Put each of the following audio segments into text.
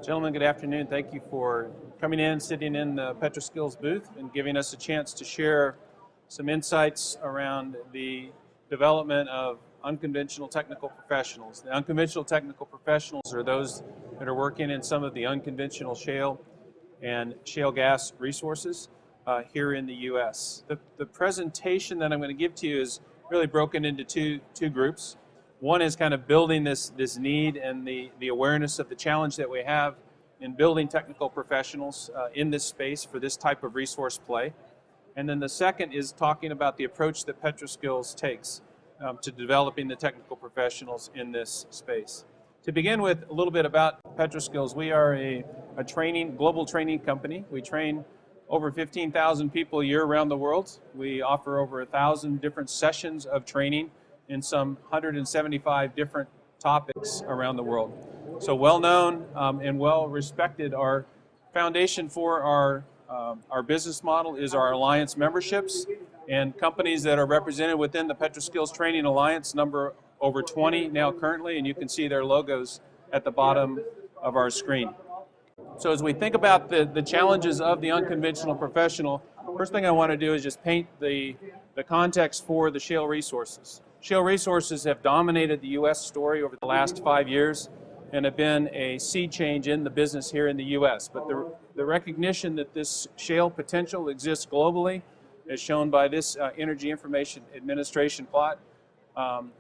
Gentlemen, good afternoon. Thank you for coming in, sitting in the PetroSkills booth, and giving us a chance to share some insights around the development of unconventional technical professionals. The unconventional technical professionals are those that are working in some of the unconventional shale and shale gas resources here in the U.S. The presentation that I'm going to give to you is really broken into two groups. One is kind of building this need and the awareness of the challenge that we have in building technical professionals in this space for this type of resource play. And then the second is talking about the approach that PetroSkills takes to developing the technical professionals in this space. To begin with, a little bit about PetroSkills. We are a global training company. We train over 15,000 people a year around the world. We offer over 1,000 different sessions of training in some 175 different topics around the world. So well known and well respected. Our foundation for our business model is our alliance memberships, and companies that are represented within the PetroSkills Training Alliance number over 20 now currently, and you can see their logos at the bottom of our screen. So as we think about the challenges of the unconventional professional, first thing I want to do is just paint the context for the shale resources. Shale resources have dominated the U.S. story over the last 5 years and have been a sea change in the business here in the U.S. But the recognition that this shale potential exists globally, as shown by this Energy Information Administration plot,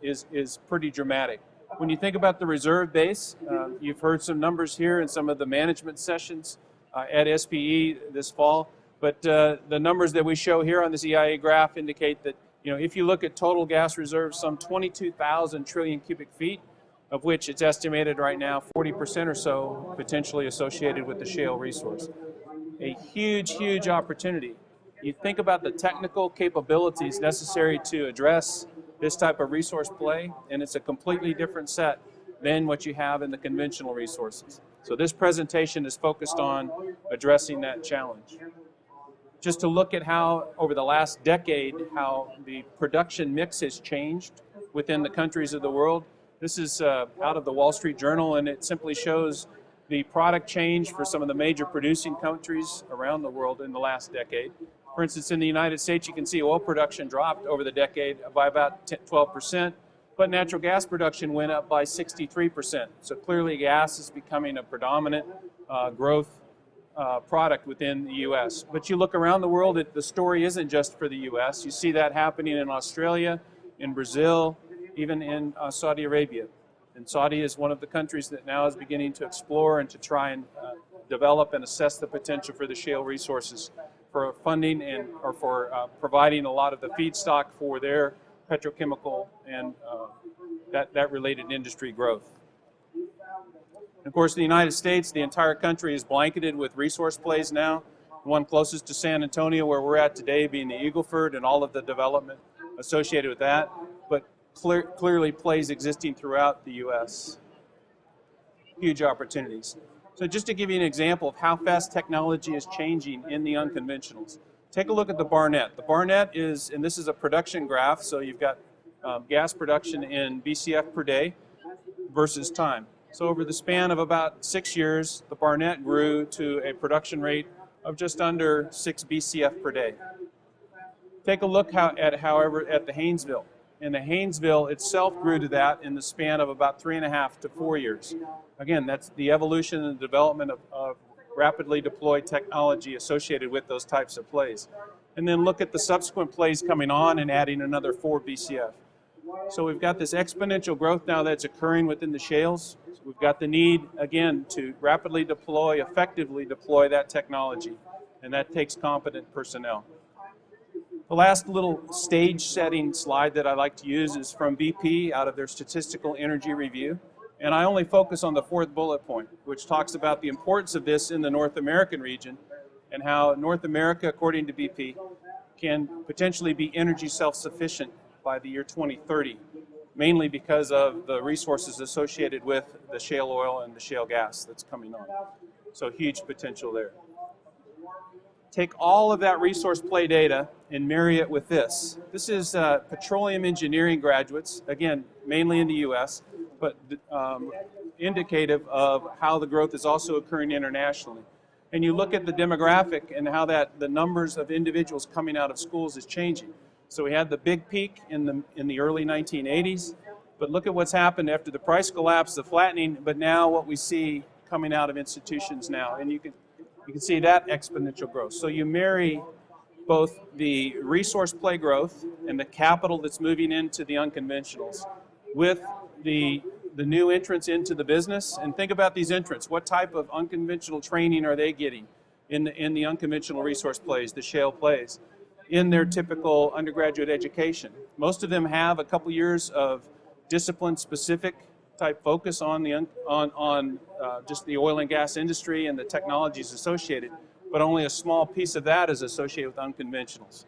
is pretty dramatic. When you think about the reserve base, you've heard some numbers here in some of the management sessions at SPE this fall, but the numbers that we show here on this EIA graph indicate that, if you look at total gas reserves, some 22,000 trillion cubic feet, of which it's estimated right now 40% or so potentially associated with the shale resource. A huge, huge opportunity. You think about the technical capabilities necessary to address this type of resource play, and it's a completely different set than what you have in the conventional resources. So this presentation is focused on addressing that challenge. Just to look at how, over the last decade, how the production mix has changed within the countries of the world. This is out of the Wall Street Journal, and it simply shows the product change for some of the major producing countries around the world in the last decade. For instance, in the United States, you can see oil production dropped over the decade by about 12%, but natural gas production went up by 63%. So clearly gas is becoming a predominant growth product within the U.S. But you look around the world, the story isn't just for the U.S. You see that happening in Australia, in Brazil, even in Saudi Arabia. And Saudi is one of the countries that now is beginning to explore and to try and develop and assess the potential for the shale resources for funding or for providing a lot of the feedstock for their petrochemical and that related industry growth. And of course, the United States, the entire country is blanketed with resource plays now. The one closest to San Antonio, where we're at today, being the Eagle Ford and all of the development associated with that, but clearly plays existing throughout the U.S. Huge opportunities. So just to give you an example of how fast technology is changing in the unconventionals, take a look at the Barnett. The Barnett is, and this is a production graph, so you've got gas production in BCF per day versus time. So over the span of about 6 years, the Barnett grew to a production rate of just under 6 BCF per day. Take a look at the Haynesville. And the Haynesville itself grew to that in the span of about 3.5 to 4 years. Again, that's the evolution and development of rapidly deployed technology associated with those types of plays. And then look at the subsequent plays coming on and adding another 4 BCF. So we've got this exponential growth now that's occurring within the shales. So we've got the need, again, to rapidly deploy, effectively deploy that technology. And that takes competent personnel. The last little stage setting slide that I like to use is from BP out of their Statistical Energy Review. And I only focus on the 4th bullet point, which talks about the importance of this in the North American region and how North America, according to BP, can potentially be energy self-sufficient by the year 2030, mainly because of the resources associated with the shale oil and the shale gas that's coming on. So huge potential there. Take all of that resource play data and marry it with this. This is petroleum engineering graduates, again, mainly in the U.S., but indicative of how the growth is also occurring internationally. And you look at the demographic and how the numbers of individuals coming out of schools is changing. So we had the big peak in the early 1980s, but look at what's happened after the price collapse, the flattening, but now what we see coming out of institutions now. And you can see that exponential growth. So you marry both the resource play growth and the capital that's moving into the unconventionals with the new entrants into the business. And think about these entrants. What type of unconventional training are they getting in the unconventional resource plays, the shale plays, in their typical undergraduate education? Most of them have a couple years of discipline-specific type focus on just the oil and gas industry and the technologies associated, but only a small piece of that is associated with unconventionals.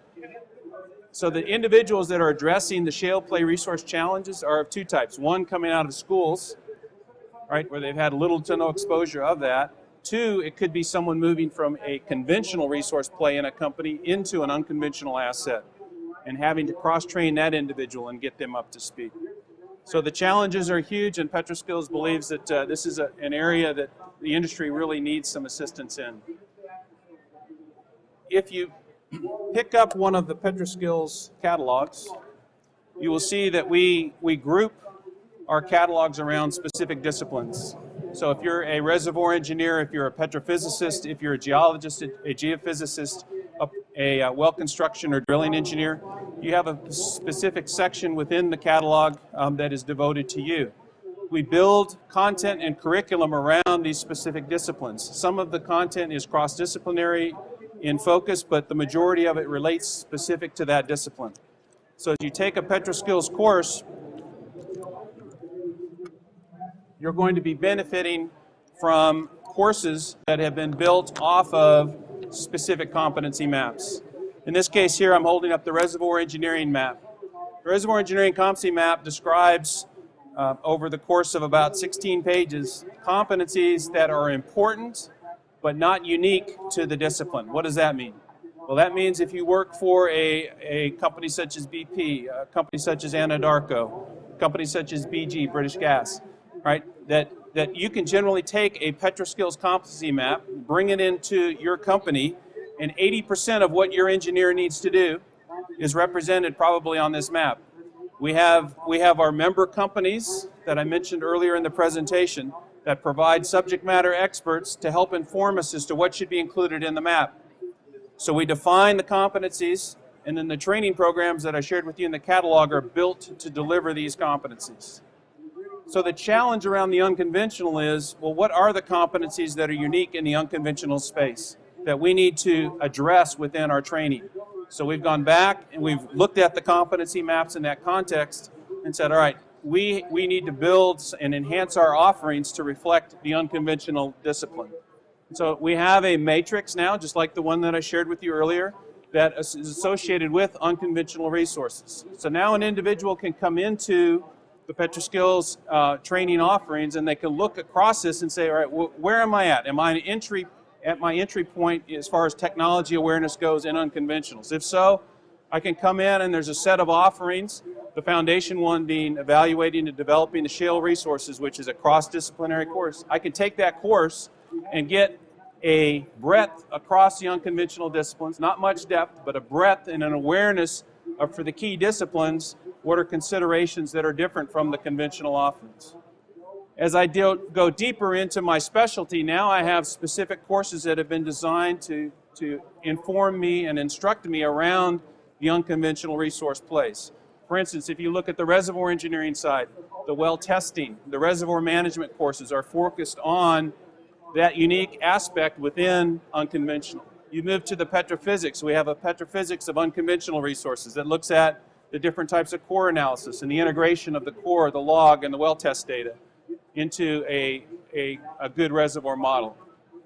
So the individuals that are addressing the shale play resource challenges are of two types. One, coming out of schools, right, where they've had little to no exposure of that. Two, it could be someone moving from a conventional resource play in a company into an unconventional asset and having to cross-train that individual and get them up to speed. So the challenges are huge, and PetroSkills believes that this is an area that the industry really needs some assistance in. If you pick up one of the PetroSkills catalogs, you will see that we group our catalogs around specific disciplines. So if you're a reservoir engineer, if you're a petrophysicist, if you're a geologist, a geophysicist, a well construction or drilling engineer, you have a specific section within the catalog that is devoted to you. We build content and curriculum around these specific disciplines. Some of the content is cross-disciplinary in focus, but the majority of it relates specific to that discipline. So as you take a PetroSkills course, you're going to be benefiting from courses that have been built off of specific competency maps. In this case here, I'm holding up the reservoir engineering map. The reservoir engineering competency map describes, over the course of about 16 pages, competencies that are important but not unique to the discipline. What does that mean? Well, that means if you work for a company such as BP, a company such as Anadarko, a company such as BG, British Gas, right, that you can generally take a PetroSkills competency map, bring it into your company, and 80% of what your engineer needs to do is represented probably on this map. We have our member companies that I mentioned earlier in the presentation that provide subject matter experts to help inform us as to what should be included in the map. So we define the competencies, and then the training programs that I shared with you in the catalog are built to deliver these competencies. So the challenge around the unconventional is, well, what are the competencies that are unique in the unconventional space that we need to address within our training? So we've gone back and we've looked at the competency maps in that context and said, all right, we need to build and enhance our offerings to reflect the unconventional discipline. So we have a matrix now, just like the one that I shared with you earlier, that is associated with unconventional resources. So now an individual can come into the PetroSkills training offerings and they can look across this and say, all right, where am I at? Am I at my entry point as far as technology awareness goes in unconventionals? If so, I can come in and there's a set of offerings, the foundation one being evaluating and developing the shale resources, which is a cross-disciplinary course. I can take that course and get a breadth across the unconventional disciplines, not much depth, but a breadth and an awareness of, for the key disciplines, what are considerations that are different from the conventional offerings. As I go deeper into my specialty, now I have specific courses that have been designed to inform me and instruct me around the unconventional resource plays. For instance, if you look at the reservoir engineering side, the well testing, the reservoir management courses are focused on that unique aspect within unconventional. You move to the petrophysics. We have a petrophysics of unconventional resources that looks at the different types of core analysis and the integration of the core, the log, and the well test data into a good reservoir model.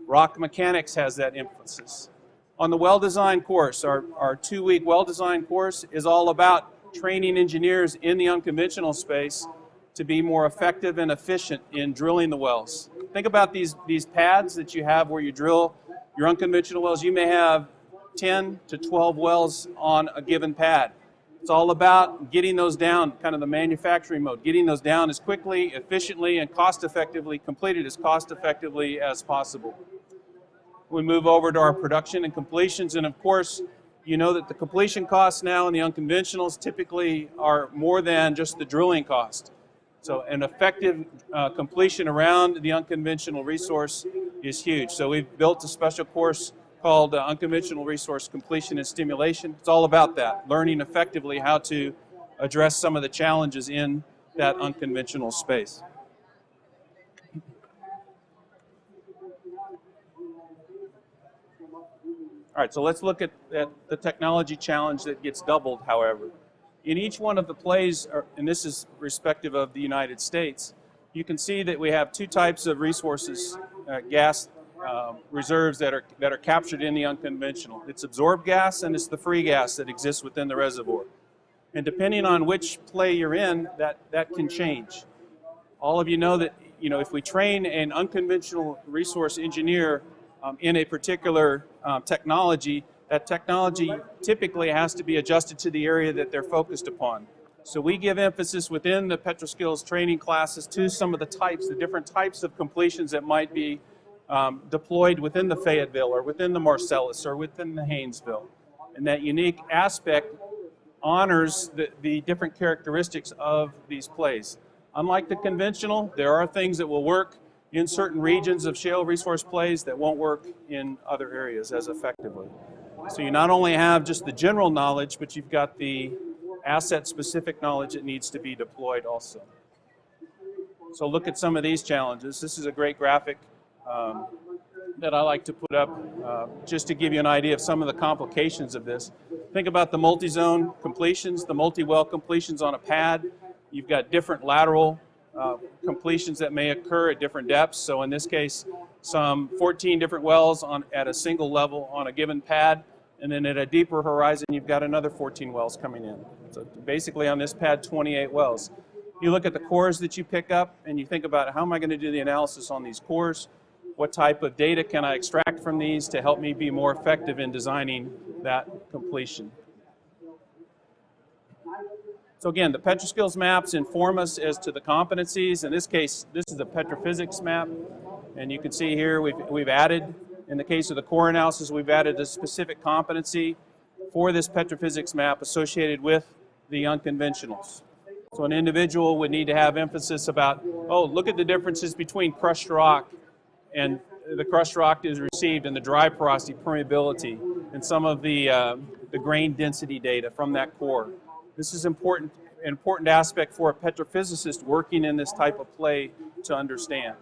Rock mechanics has that emphasis. On the well design course, our 2-week well design course is all about training engineers in the unconventional space to be more effective and efficient in drilling the wells. Think about these pads that you have where you drill your unconventional wells. You may have 10 to 12 wells on a given pad. It's all about getting those down, kind of the manufacturing mode, getting those down as quickly, efficiently, and cost-effectively, completed as cost-effectively as possible. We move over to our production and completions, and of course, you know that the completion costs now in the unconventionals typically are more than just the drilling cost. So an effective completion around the unconventional resource is huge. So we've built a special course called Unconventional Resource Completion and Stimulation. It's all about that, learning effectively how to address some of the challenges in that unconventional space. All right, so let's look at the technology challenge that gets doubled, however. In each one of the plays, and this is respective of the United States, you can see that we have two types of resources, gas reserves that are captured in the unconventional. It's absorbed gas and it's the free gas that exists within the reservoir. And depending on which play you're in, that can change. All of you know that if we train an unconventional resource engineer in a particular technology, that technology typically has to be adjusted to the area that they're focused upon. So we give emphasis within the PetroSkills training classes to some of the different types of completions that might be deployed within the Fayetteville or within the Marcellus or within the Haynesville. And that unique aspect honors the different characteristics of these plays. Unlike the conventional, there are things that will work in certain regions of shale resource plays that won't work in other areas as effectively. So you not only have just the general knowledge, but you've got the asset-specific knowledge that needs to be deployed also. So look at some of these challenges. This is a great graphic that I like to put up just to give you an idea of some of the complications of this. Think about the multi-zone completions, the multi-well completions on a pad. You've got different lateral completions that may occur at different depths. So in this case, some 14 different wells at a single level on a given pad, and then at a deeper horizon, you've got another 14 wells coming in. So basically on this pad, 28 wells. You look at the cores that you pick up, and you think about how am I going to do the analysis on these cores? What type of data can I extract from these to help me be more effective in designing that completion? So again, the PetroSkills maps inform us as to the competencies. In this case, this is a petrophysics map. And you can see here we've added, in the case of the core analysis, we've added a specific competency for this petrophysics map associated with the unconventionals. So an individual would need to have emphasis about, look at the differences between crushed rock and the crushed rock is received in the dry porosity, permeability, and some of the grain density data from that core. This is an important aspect for a petrophysicist working in this type of play to understand.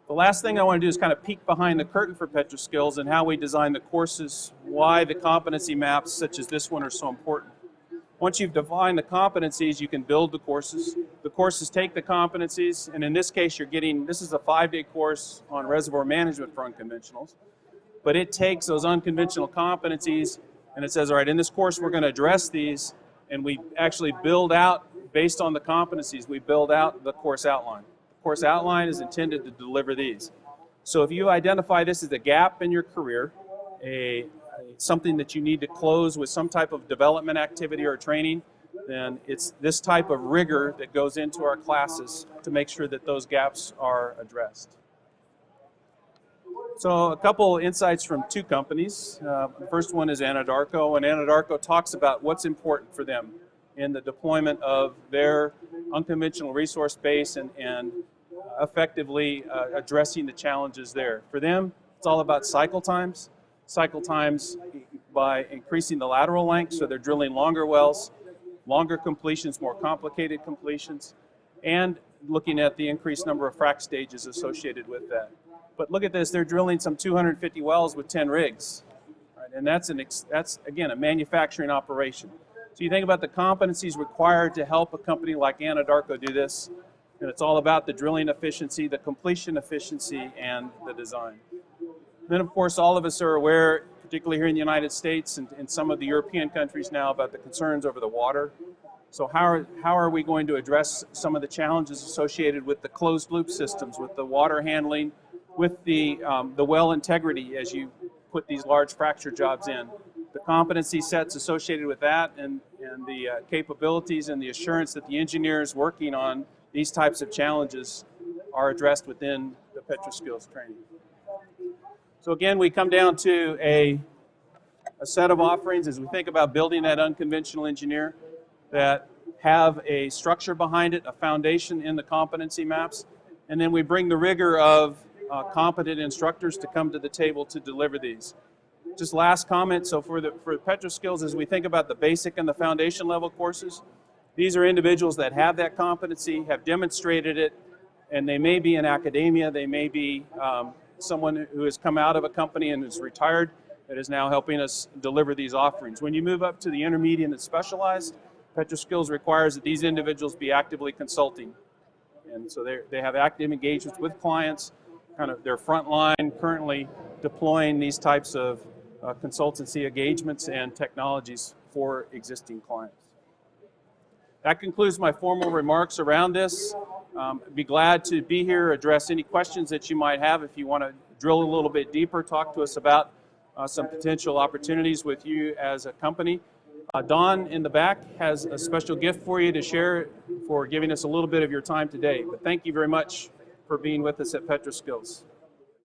The last thing I want to do is kind of peek behind the curtain for PetroSkills and how we design the courses, why the competency maps such as this one are so important. Once you've defined the competencies, you can build the courses. The courses take the competencies, and in this case, this is a 5-day course on reservoir management for unconventionals, but it takes those unconventional competencies and it says, all right, in this course, we're going to address these, and we actually build out, based on the competencies, we build out the course outline. The course outline is intended to deliver these. So if you identify this as a gap in your career, something that you need to close with some type of development activity or training, then it's this type of rigor that goes into our classes to make sure that those gaps are addressed. So a couple insights from two companies. The first one is Anadarko, and Anadarko talks about what's important for them in the deployment of their unconventional resource base and effectively addressing the challenges there. For them, it's all about cycle times. Cycle times by increasing the lateral length, so they're drilling longer wells, longer completions, more complicated completions, and looking at the increased number of frac stages associated with that. But look at this, they're drilling some 250 wells with 10 rigs, right? And that's again, a manufacturing operation. So you think about the competencies required to help a company like Anadarko do this, and it's all about the drilling efficiency, the completion efficiency, and the design. Then, of course, all of us are aware, particularly here in the United States and in some of the European countries now, about the concerns over the water. So how are we going to address some of the challenges associated with the closed loop systems, with the water handling, with the well integrity as you put these large fracture jobs in? the competency sets associated with that, and the capabilities and the assurance that the engineers working on these types of challenges are addressed within the PetroSkills training. So again, we come down to a set of offerings as we think about building that unconventional engineer that have a structure behind it, a foundation in the competency maps, and then we bring the rigor of competent instructors to come to the table to deliver these. Just last comment, so for PetroSkills, as we think about the basic and the foundation level courses, these are individuals that have that competency, have demonstrated it, and they may be in academia, they may be someone who has come out of a company and is retired that is now helping us deliver these offerings. When you move up to the intermediate and specialized, PetroSkills requires that these individuals be actively consulting. And so they have active engagements with clients, kind of their front line, currently deploying these types of consultancy engagements and technologies for existing clients. That concludes my formal remarks around this. I'd be glad to be here, address any questions that you might have. If you want to drill a little bit deeper, talk to us about some potential opportunities with you as a company. Don in the back has a special gift for you to share for giving us a little bit of your time today. But thank you very much for being with us at PetroSkills.